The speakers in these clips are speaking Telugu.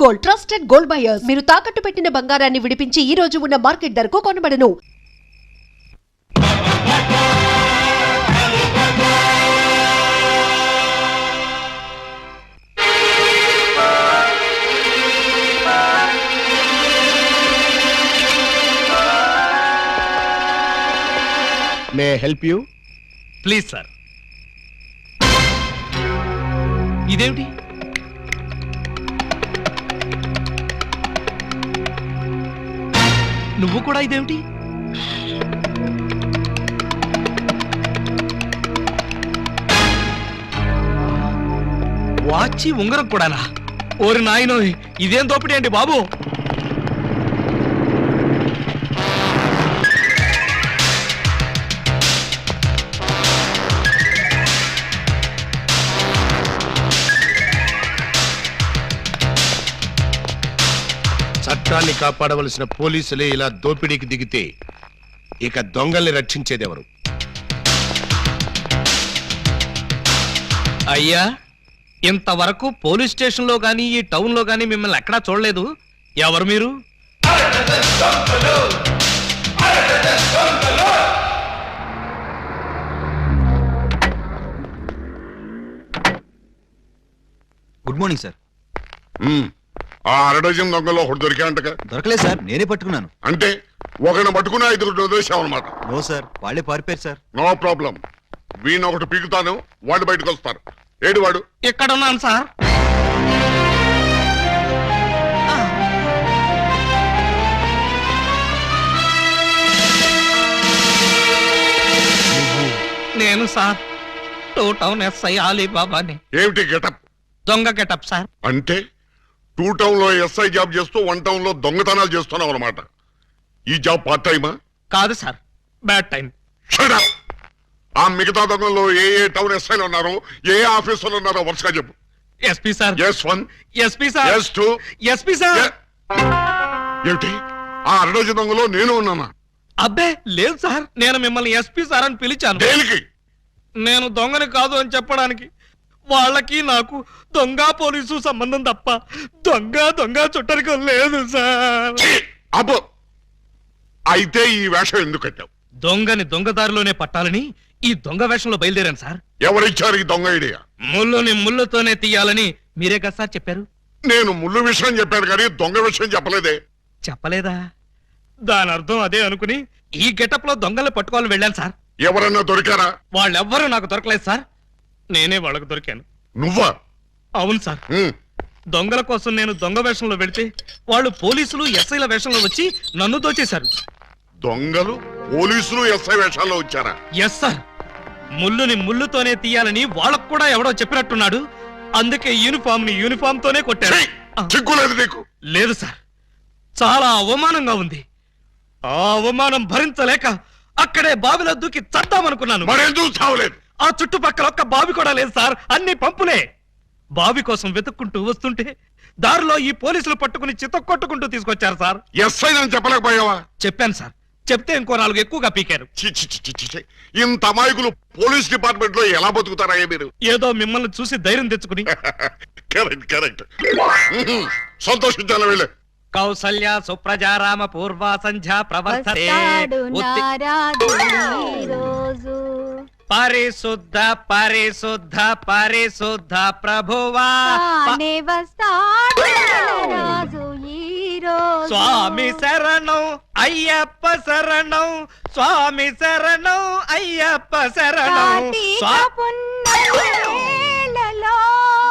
Gold, trusted gold buyers. మీరు తాకట్టు పెట్టిన బంగారాన్ని విడిపించి ఈ రోజు ఉన్న మార్కెట్ ధరకు కొనబడను. May help you? Please sir. ఇదేమిటి? నువ్వు కూడా ఇదేమిటి? వాచి ఉంగరం కూడానా? ఓరి నాయనో, ఇదేం దోపిడీ అండి బాబు. చట్టాన్ని కాపాడవలసిన పోలీసులే ఇలా దోపిడీకి దిగితే ఇక దొంగల్ని రక్షించేదెవరు? అయ్యా, ఇంతవరకు పోలీస్ స్టేషన్ లో గానీ ఈ టౌన్ లో గానీ మిమ్మల్ని ఎక్కడా చూడలేదు. ఎవరు మీరు? Good morning sir. ఆ అరడజన్ దొంగలో ఒకటి దొరికాయంటగా? దొరకలేదు సార్, నేనే పట్టుకున్నాను. అంటే ఒకరిని పట్టుకుని 5 వదిలేసామన్నమాట. నో సార్, వాళ్ళే పారిపోయారు సార్. నో ప్రాబ్లం, వీణ్ ఒకటి పీకుతాను, వాళ్ళు బయటకు వస్తారు. ఏడు వాడు? ఇక్కడ ఉన్నాను సార్. నేను సార్, 2 టౌన్ ఎస్ఐ అలీబాబాని. ఏమిటి గెటప్? దొంగ గెటప్ సార్. అంటే 2 టౌన్ లో ఎస్ఐ జాబ్ చేస్తూ 1 టౌన్ లో దొంగతనాలు చేస్తున్నావు అనమాట. ఈ జాబ్ పార్ట్ టైమా? కాదు sir, bad time. Shut up! ఆ మిగతా దొంగల్లో ఏ టౌన్ ఎస్ఐలు ఉన్నారో, ఏ ఆఫీసులు ఉన్నారో వరుసగా చెప్పు. SP sir. S1, SP sir. S2, SP sir. ఏమిటి ఆ అరడజన్ దొంగలో నేను ఉన్నానా? అబ్బే లేదు సార్, నేను మిమ్మల్ని ఎస్పీ సార్ అని పిలిచాను. దేనికి? నేను దొంగని కాదు అని చెప్పడానికి. వాళ్ళకి నాకు దొంగ పోలీసు సంబంధం తప్ప దొంగ చుట్టరికం లేదు సార్. అబ్బో, అయితే ఈ వేషం ఎందుకు కట్టావు? దొంగని దొంగదారిలోనే పట్టాలని ఈ దొంగ వేషంలో బయలుదేరాను సార్. ఎవరిచ్చారు ఈ దొంగ ఐడియా? ముళ్ళుని ముళ్ళుతోనే తీయాలని మీరే కదా సార్ చెప్పారు. నేను ముళ్ళు విషయం చెప్పాను కానీ దొంగ విషయం చెప్పలేదే. చెప్పలేదా? దాని అర్థం అదే అనుకుని ఈ గెటప్ లో దొంగలు పట్టుకోవాలని వెళ్ళాను సార్. ఎవరన్నా దొరికారా? వాళ్ళెవ్వరూ నాకు దొరకలేదు సార్, నేనే వాళ్ళకు దొరికాను. నువ్వా? అవును సార్. దొంగల కోసం నేను దొంగ వేషంలో వెళితే వాళ్ళు పోలీసులు ఎస్ఐల వేషంలో వచ్చి నన్ను దోచేశారు. దొంగలు పోలీసులు ఎస్ఐ వేషాల్లో వచ్చారా? ఎస్ సార్, ముళ్ళుని ముళ్ళుతోనే తీయాలని వాళ్ళకు కూడా ఎవడో చెప్పినట్టున్నాడు. అందుకే యూనిఫామ్ తోనే కొట్టారు. చిక్కులేదు నీకు? లేదు సార్, చాలా అవమానంగా ఉంది. ఆ అవమానం భరించలేక అక్కడే బావిలో దూకి చద్దామనుకున్నాను. మరెందుకు చావలేదు? ఆ చుట్టుపక్కల ఒక్క బావి కూడా లేదు సార్, అన్ని పంపులే. బావి కోసం వెతుక్కుంటూ వస్తుంటే దారిలో ఈ పోలీసులు పట్టుకుని చితక్కొట్టుకుంటూ తీసుకొచ్చారు సార్. ఎస్ఐ అని చెప్పలేకపోయావా? చెప్పాను సార్, చెప్తే ఇంకో 4 ఎక్కువగా పీకారు. ఇంత అమాయకులు పోలీస్ డిపార్ట్మెంట్ లో ఎలా బతుకుతారయ్యా మీరు? ఏదో మిమ్మల్ని చూసి ధైర్యం తెచ్చుకుని. కరెక్ట్. సంతోషించాలి వెళ్ళు. కౌసల్య సుప్రజారామ పూర్వ సంధ్యా ప్రవర్తతే. పరిశుద్ధ పరిశుద్ధ పరిశుద్ధ ప్రభువా స్వామి శరణం అయ్యప్ప శరణం, స్వామి శరణం అయ్యప్ప శరణం.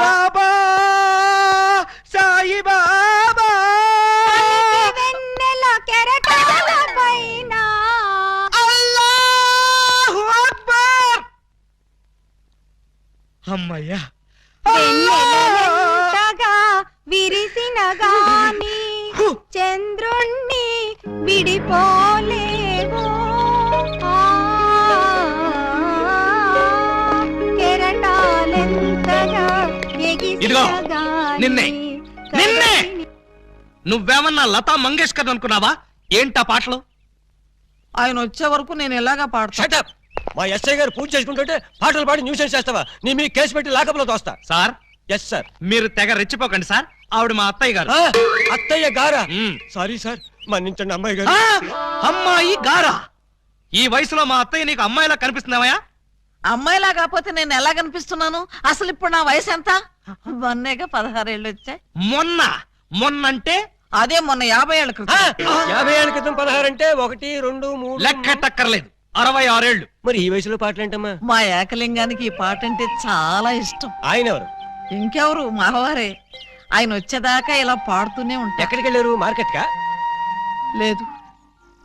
బాబా సాయి బాబా అల్లాహు అక్బర్. అమ్మయ్యా, విరిసిన గాని చంద్రుణ్ణి విడిపోలేవో, కెరటాలెంతగా ఇదిగో నిన్నే నువ్వేమన్నా లతా మంగేష్కర్ అనుకున్నావా? ఏంటా పాటలు? ఆయన వచ్చే వరకు నేను ఎలాగా పాడతా? మా ఎస్ఐ గారు పూజ చేసుకుంటుంటే పాటలు పాడి న్యూసెన్స్ చేస్తావా? నీ మీ కేసు పెట్టి లాకప్లో తోస్తా. సార్. Yes sir. మీరు తెగ రెచ్చిపోకండి సార్. ఆవిడ మా అత్తయ్య గారు. ఆ, అత్తయ్య గారా? మ్మ్. సారీ సార్, మన్నించండి అమ్మాయి గారు. ఆ, అమ్మాయి గారా? ఈ వయసులో మా అత్తయ్య నీకు అమ్మాయిలా కనిపిస్తున్నావా? అమ్మాయిలా కాకపోతే నేను ఎలా కనిపిస్తున్నాను? అసలు ఇప్పుడు నా వయసు ఎంత? మొన్నేగా 16 ఏళ్ళు వచ్చాయి. మొన్నంటే అదే మొన్న 50 ఏళ్ళ ఆ, క్రితం. 50 ఏళ్ళ క్రితం 16 అంటే 1, 2, 3 లెక్కెట్టక్కర్లేదు. 66 ఏళ్ళు. మరి ఈ వయసులో పాటలు ఏంటమ్మా? మా ఏకలింగానికి ఈ పాట అంటే చాలా ఇష్టం. ఆయన ఎవరు? ఇంకెవరు, మావారే. ఆయన వచ్చేదాకా ఇలా పాడుతూనే ఉంటా. ఎక్కడికి వెళ్ళారు? మార్కెట్ కా? లేదు,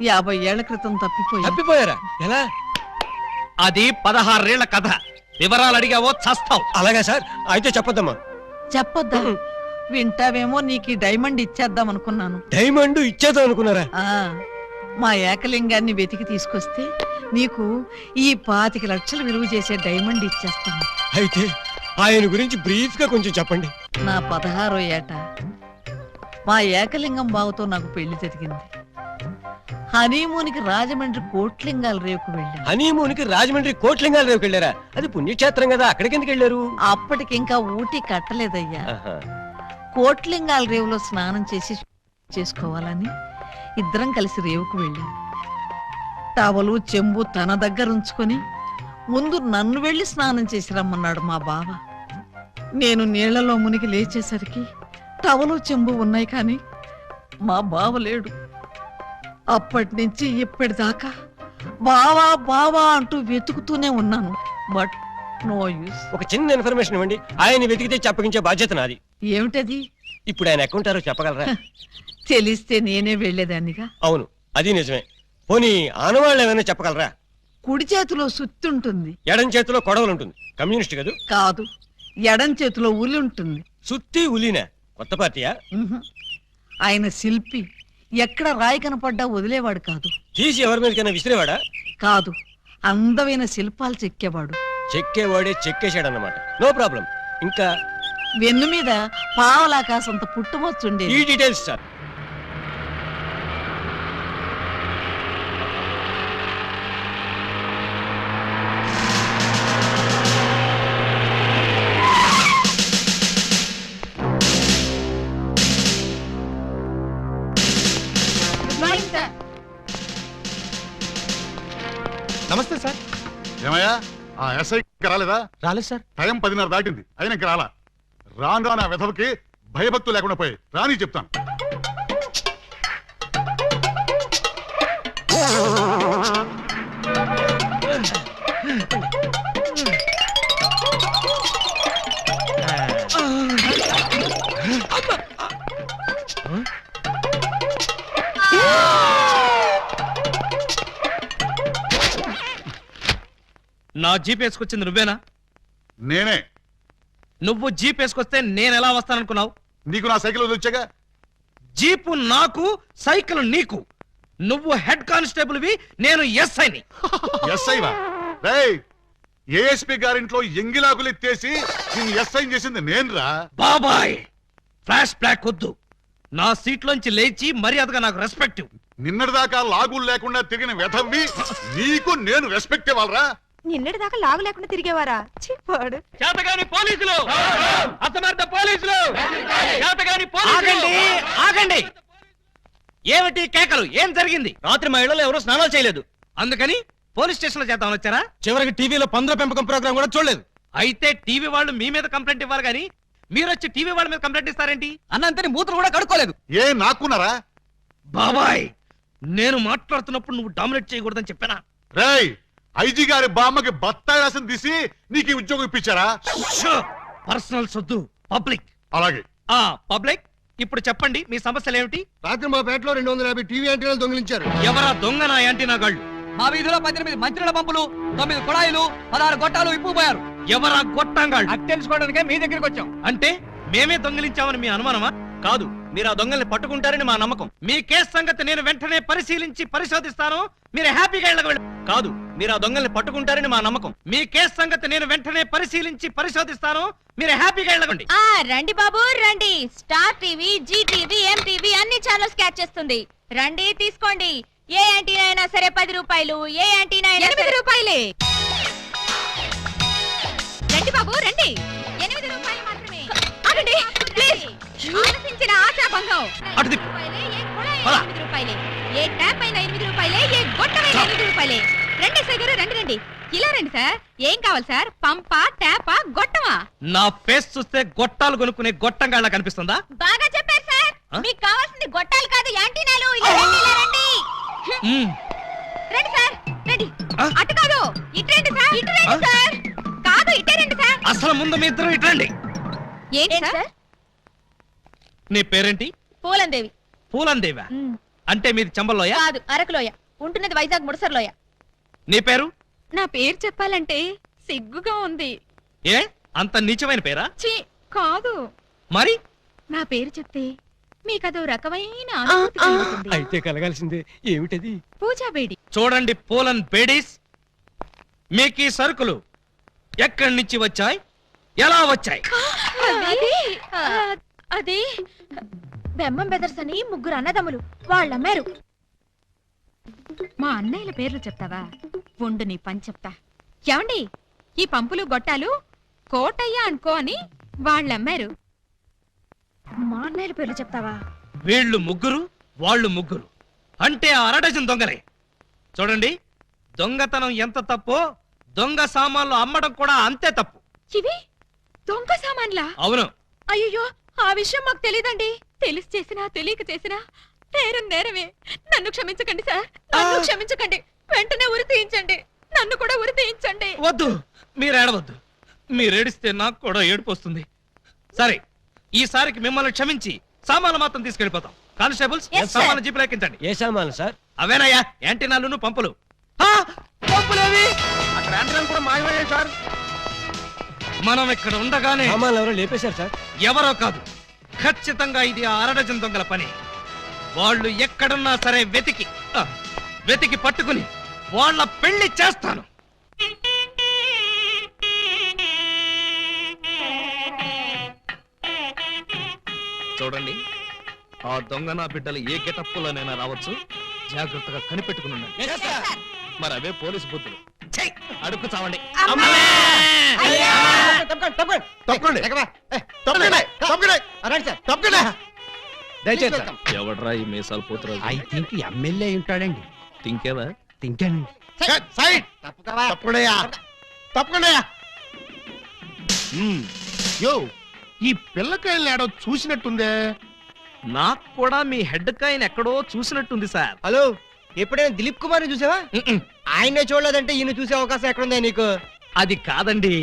50 ఏళ్ల క్రితం తప్పిపోయి. తప్పిపోయారా? ఎలా? అది 16 ఏళ్ల కథ. వివరాలు అడిగావో చస్తావు. అలాగా సార్, అయితే చెప్పొద్దమ్మా. చెప్పొద్దా? వింటావేమో, నీకు ఈ డైమండ్ ఇచ్చేద్దాం అనుకున్నాను. డైమండ్ ఇచ్చేద్దాం అనుకున్నారా? ఆ, మా ఏకలింగాన్ని వెతికి తీసుకొస్తే నీకు ఈ 25 లక్షలు విలువ చేసే డైమండ్ ఇచ్చేస్తాను. అయితే ఆయన గురించి బ్రీఫ్ గా కొంచెం చెప్పండి. నా 16వ ఏట మా ఏకలింగం బావతో నాకు పెళ్లి జరిగింది. హనీమూన్కి రాజమండ్రి కోట్లింగాల రేవుకు వెళ్ళాను. హనీమూన్ కి రాజమండ్రి కోట్లింగాల రేవుకి వెళ్ళారా? అది పుణ్యక్షేత్రం కదా, అక్కడికి ఎందుకు వెళ్ళారు? అప్పటికింకా ఊటీ కట్టలేదయ్యా. ఆహా. కోట్లింగాల రేవులో స్నానం చేసుకోవాలని ఇద్దరం కలిసి రేవుకు వెళ్ళాం. టవలు చెంబు తన దగ్గర ఉంచుకొని ముందు నన్ను వెళ్ళి స్నానం చేసి రమ్మన్నాడు మా బావ. నేను నీళ్లలో మునిగి లేచేసరికి టవలు చెంబు ఉన్నాయి, కానీ మా బావ లేడు. అప్పటి నుంచి ఇప్పటిదాకా బావా బావా అంటూ వెతుకుతూనే ఉన్నాను. But no use. ఒక చిన్న ఇన్ఫర్మేషన్ ఇవ్వండి, ఆయన వెతికితే చెప్పగించే బాధ్యత నాది. ఏమిటది? ఇప్పుడు ఆయన ఎక్కడుంటారో చెప్పగలరా? తెలిస్తే నేనే వెళ్లేదాన్నిగా. అవును, అది నిజమే. పోనీ ఆనవాళ్ళు ఏమైనా చెప్పగలరా? కుడి చేతిలో సుత్తుంటుంది. ఎడం చేతిలో కొడవలు ఉంటుంది. కమ్యూనిస్ట్ కదూ? కాదు, ఎడం చేతిలో ఉలి ఉంటుంది. సుత్తి ఉలీనా? కొత్త పార్టీయా? ఉహు. ఆయన శిల్పి. ఎక్కడ రాయి కనపడ్డా వదిలేవాడు కాదు. తీసి ఎవరి మీదకైనా విసిరేవాడా? కాదు, అందమైన శిల్పాలు చెక్కేవాడు. చెక్కేవాడే చెక్కేశాడన్నమాట. No problem. ఇంకా వెన్ను మీద పావలాకాసంత పుట్టుమొచ్చుండే. ఈ డీటెయిల్స్ సార్. నమస్తే సార్. ఏమయ్యా ఆ ఎస్ఐ రాలేదా? రాలేదు సార్. టైం 10:30 దాటింది, అయినా ఇంకా రాలా. రాను ఆ వెధవకి భయభక్తులు లేకుండా పోయి రాని చెప్తాను. నా జీప్ వేసుకొచ్చింది నువ్వేనా? నేనే. నువ్వు జీప్ వేసుకొస్తే నేను ఎలా వస్తాననుకున్నావు? నీకు నా సైకిల్ వచ్చాగా. జీపు నాకు, సైకిల్ నీకు. నువ్వు హెడ్ కానిస్టేబుల్ వి, నేను ఎస్ఐని. ఎస్ఐవా? రేయ్, ఏఎస్పీ గారింట్లో ఎంగిలాకులు ఎత్తేసి నేను ఎస్ఐ చేసింది నేనురా. బాబాయ్, ఫ్లాష్ బ్లాక్ వద్దు. నా సీట్లోంచి లేచి మర్యాదగా నాకు రెస్పెక్ట్. నిన్నటిదాకా లాగులు లేకుండా తిరిగిన వెధవ్వి నీకు నేను రెస్పెక్ట్ ఇవ్వాలరా? నిన్నటి దాకా లాగు లేకుండా తిరిగేవారా? చిప్పాడు. చేతగాని పోలీసులు, అసమర్థ పోలీసులు, చేతగాని పోలీసులు. ఆగండి. ఏమిటి కేకలు? ఏం జరిగింది? రాత్రి మా ఇళ్లలో ఎవరో స్నానాలు చేయలేదు. అందుకని పోలీస్ స్టేషన్ లో చేద్దామని వచ్చారా? చివరికి టీవీలో పందుల పెంపకం ప్రోగ్రామ్ కూడా చూడలేదు. అయితే టీవీ వాళ్ళు మీ మీద కంప్లైంట్ ఇవ్వాలి గానీ మీరు వచ్చి టీవీ వాళ్ళ మీద కంప్లైంట్ ఇస్తారేంటి? అన్నంతని మూతులు కూడా కడుక్కోలేదు. ఏ నాకున్నారా? బాబాయ్, నేను మాట్లాడుతున్నప్పుడు నువ్వు డామినేట్ చేయకూడదని చెప్పానా? రేయ్, ఐజీ గారి బామ్మకి బత్తాయి రాసిన తీసి నీకు ఈ ఉద్యోగం ఇప్పించారా? పర్సనల్ సొద్దు, పబ్లిక్. అలాగే. పబ్లిక్, ఇప్పుడు చెప్పండి మీ సమస్యలు ఏమిటి? రాత్రి మా పేటలో 250 టీవీ యాంటీనాలు దొంగిలించారు. ఎవరా దొంగ నా యాంటీనా గాళ్ళు? మా వీధిలో 18 మంత్రుల పంపులు, 9 కుళాయిలు, 16 గొట్టాలు ఇప్పుపోయారు. ఎవరా గొట్టంగాళ్ళు? అది తెలుసుకోవడానికే మీ దగ్గరికి వచ్చాం. అంటే మేమే దొంగిలించామని మీ అనుమానమా? కాదు, మీరు ఆ దొంగల్ని పట్టుకుంటారని మా నమ్మకం. మీ కేసు సంగతి నేను వెంటనే పరిశీలించి పరిశోధిస్తాను. మీరు హ్యాపీగా ఇళ్ళకి వెళ్ళండి. కాదు, మీరు ఆ దొంగల్ని పట్టుకుంటారని మా నమ్మకం. మీ కేసు సంగతి నేను వెంటనే పరిశీలించి పరిశోధిస్తాను. మీరు హ్యాపీగా వెళ్ళండి. రండి బాబు రండి. Star TV, Zee TV, MTV అన్ని ఛానల్స్ క్యాచ్ చేస్తుంది. రండి తీసుకోండి. ఏ యాంటీనా అయినా సరే 10 రూపాయలు, ఏ యాంటీనా అయినా 8 రూపాయలే. రండి బాబు రండి. 8 రూపాయలు మాత్రమే. ఆగండి ప్లీజ్. ఆలోచించిన ఆశాభంగం. అటు తిప్పు. రూపాయలే, ఏ కుళాయి పద. 8 రూపాయలే, ఏ ట్యాప్ అయినా 8 రూపాయలే, ఏ గొట్టమైనా 8 రూపాయలే. రండి సార్ గారు, రండి రండి. ఇలా రండి సార్. ఏం కావాలి సార్? పంపా, ట్యాపా, గొట్టమా? నా ఫేస్ చూస్తే గొట్టాలు కొనుక్కునే గొట్టంగాళ్ళ కనిపిస్తుందా? బాగా చెప్పారు సార్. ఆ? మీకు కావాల్సింది గొట్టాలు కాదు, యాంటీనాలు. ఇలా రండి, ఇలా రండి. మ్మ్. రండి సార్, రండి. ఆ? అటు కాదు, ఇటు రండి సార్. ఇటు రండి సార్. కాదు, ఇటే రండి సార్. అసలు ముందు మీ ఇద్దరు ఇట్రండి. ఏంటి సార్? నీ పేరేంటి? పూలందేవి. పూలందేవా? అంటే మీది చంబల్లోయ? కాదు, అరకులోయ. ఉంటున్నది వైజాగ్ ముడసర్లోయ. నీ పేరు? నా పేరు చెప్పాలంటే సిగ్గుగా ఉంది. ఏ అంత నీచమైన పేరా? ఛీ, కాదు. మరి నా పేరు చెప్తే మీకదో రకమైన అనుభూతి కలుగుతుంది. అయితే కలగాల్సిందే. ఏమిటది? పూజా బేడి. చూడండి పూలన్ బేడీస్, మీకు ఈ సరుకులు ఎక్కడి నుంచి వచ్చాయి, ఎలా వచ్చాయి? అది బెమ్మం బెదర్స్ అని ముగ్గురు అన్నదమ్ములు వాళ్ళమ్మారు. మా అన్నయ్యల పేర్లు చెప్తావా? ఉండు నీ పని చెప్తా. ఏమండి, ఈ పంపులు గొట్టాలు కోటయ్య అనుకో అని వాళ్ళమ్మారు. మా అన్నయ్యల పేర్లు చెప్తావా? వీళ్ళు ముగ్గురు, వాళ్ళు ముగ్గురు, అంటే ఆ అరడజన్ దొంగలే. చూడండి, దొంగతనం ఎంత తప్పో దొంగ సామాన్లు అమ్మడం కూడా అంతే తప్పు. ఇవి దొంగ సామాన్లా? అవును. అయ్యో, ఆ విషయం మాకు తెలీదండి. తెలిసి చేసినా తెలియక చేసినా నేరం నేరమే. నన్ను క్షమించకండి సార్, నన్ను క్షమించకండి. వెంటనే ఉరి తీయించండి, నన్ను కూడా ఉరి తీయించండి. వద్దు, మీరు ఏడవద్దు. మీరు ఏడిస్తే నాకు కూడా ఏడుపు వస్తుంది. సరే, ఈసారికి మిమ్మల్ని క్షమించి సామాన్లు మాత్రం తీసుకెళ్ళిపోతాం. Constables, Yes, sir. సామాన్లు జీపులో ఎక్కించండి. ఏ సామాను సార్? అవేనయ్యా, యాంటీనాలును పంపులు. ఆ, పంపులేవి అక్కడ యాంటీనాలు కూడా మాయమయ్యాయి సార్. మనం ఇక్కడ ఉండగానే సామాన్లు ఎవరో లేపేశారు సార్. ఎవరో కాదు, ఖచ్చితంగా ఇది ఆ అరడజన్ దొంగల పని. వాళ్ళు ఎక్కడున్నా సరే వెతికి పట్టుకుని వాళ్ళ పెళ్లి చేస్తాను. చూడండి, ఆ దొంగ నా బిడ్డలు ఏ గెటప్పులోనైనా రావచ్చు. జాగ్రత్తగా కనిపెట్టుకుని ఉండండి. మరి అవే పోలీసు బుద్ధులు. ఛై, అడుక్కు చావండి. దయచేసి సార్. ఎవడ్రా ఈ మీసాలు పోతురాజు? ఐ థింక్ ఎమ్మెల్యే ఉంటాడండి. తింకేవా? తింటానండి. యో, ఈ పిల్లకాయలు ఏడో చూసినట్టుందే. నాకు కూడా మీ హెడ్ కాయని ఎక్కడో చూసినట్టుంది సార్. హలో, ఎప్పుడైనా దిలీప్ కుమార్ చూసావా? ఆయనే చూడలేదంటే ఈయన చూసే అవకాశం ఎక్కడుందా నీకు? అది కాదండి,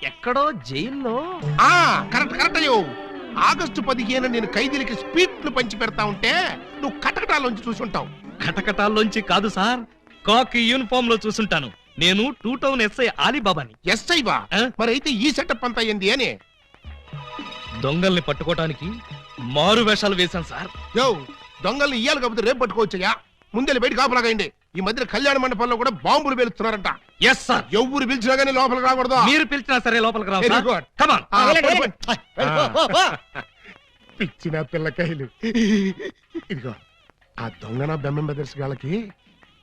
ఎక్కడో జైల్లో. ఆ కరెక్ట్ కరెక్ట్ అయ్యో. ఆగస్టు 15 నేను ఖైదీలకి స్పీడ్లు పంచి పెడతా ఉంటే నువ్వు కటకటాలోంచి చూసుంటావు. కటకటాల్లోంచి కాదు సార్, కాకి యూనిఫామ్ లో చూసుంటాను. నేను 2 టౌన్ ఎస్ఐ ఆలీబాబాని. ఎస్ఐవా? ఆ? మరి అయితే ఈ సెటప్ అంతా ఏంది అని? దొంగల్ని పట్టుకోవటానికి మారు వేషాలు వేశాను సార్. యో, దొంగల్ని ఇయ్యాలి కాకపోతే రేపు పట్టుకోవచ్చయ్యా. ముందెళ్ళి బయట కాపలాగండి. ఈ మధ్య కళ్యాణ మండపంలో కూడా బాంబులు పేలుస్తున్నారంట. Yes sir. ఎవరు పిలిచినా గానీ లోపలికి రాకూడదు. మీరు పిలిచినా సరే లోపలికి రావు Very sir. good. Come on. ఆ, పోయి. పిచ్చిన పిల్లకాయలు. ఇదిగో, ఆ దొంగన బెమ్మం బెదర్స్ గాళ్ళకి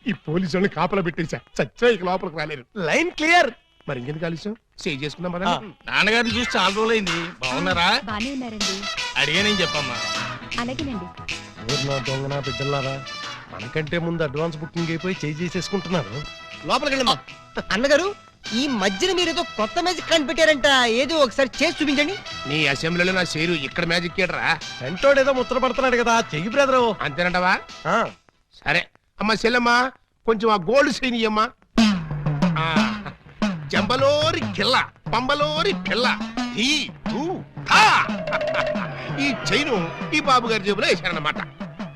ఈ పోలీసు వాళ్ళని కాపలా పెట్టేశా. చచ్చా ఇక లోపలికి రాలేరు. Line clear. మరి ఇంకెందుకు ఆలస్యం? సేవ్ చేసుకుందాం కదా. నాన్నగారిని చూసి చాలా రోజులైంది. బాగున్నారా? బానే ఉన్నారండి. అడిగానని చెప్పమ్మా. అలాగేనండి. నా దొంగన బిడ్డలారా, మనకంటే ముందు అడ్వాన్స్ బుకింగ్ అయిపోయి చేసేసుకుంటున్నారు. లోపలికి వెళ్ళమ్మా. అన్నగారు, ఈ మధ్యన మీరు ఏదో కొత్త మ్యాజిక్ కనిపెట్టారంట. ఏదో ఒకసారి చేసి చూపించండి. నీ అసెంబ్లీలో నా షేరు ఇక్కడ మ్యాజిక్ ఏడ్రా. వెంటోడు ఏదో ముచ్చట పడుతున్నాడు కదా, చెయ్యి బ్రదరు. అంతేనంటవా? సరే అమ్మా చెల్లెమ్మా, కొంచెం ఆ గోల్డ్ సైన్ ఇయ్యమ్మా. జంబలోరి కిల్ల, పంబలోరి పిల్ల. ఈ ఊ, థా. ఈ చైను ఈ బాబు గారి జేబులో వేశారన్నమాట.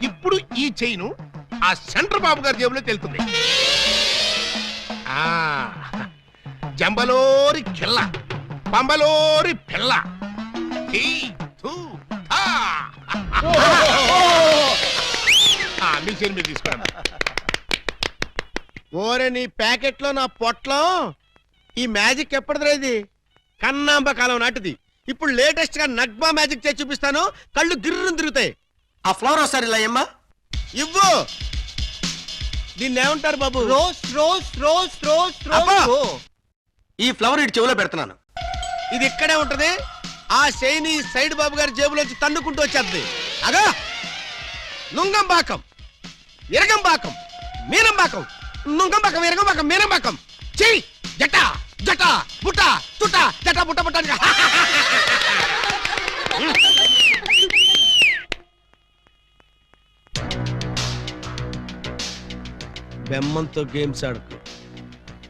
ఇప్పుడు ఈ చైను ఆ సెంటర్ బాబు గారి జేబులో తెలుతుంది. ఆ జంబలోరి కిల్ల, పంబలోరి పిల్ల. ఈ థూ, థా. మీ చైన్ మీరు తీసుకోండి. ఓరే నీ ప్యాకెట్ లో నా పొట్లో ఈ మ్యాజిక్ ఎప్పటిదిరా? ఇది కన్నాంబ కాలం నాటిది. ఇప్పుడు లేటెస్ట్ గా నగ్మా మ్యాజిక్ చేసి చూపిస్తాను. కళ్ళు గిర్రుని తిరుగుతాయి. ఆ ఫ్లవర్ ఒకసారి ఇలా అమ్మా, ఇవ్వు. దీన్ని ఏమంటారు బాబు? రోజ్ రోజ్ రోజ్ రోజ్ అబ్బా! రోజ్. ఈ ఫ్లవర్ ఇటు చెవిలో పెడుతున్నాను. ఇది ఇక్కడే ఉంటది. ఆ చైన్ సైడ్ బాబు గారి జేబులోంచి తన్నుకుంటూ వచ్చేద్ది. అగా నుంగంబాకం, ఇరగంబాకం, మీనంబాకం, నుంగంబాకం, ఇరగంబాకం, మీనంబాకం. చెయ్యి జట జట బుట్ట తుట జట బుట్ట బుట్ట. బెమ్మంతో గేమ్స్ ఆడుకు.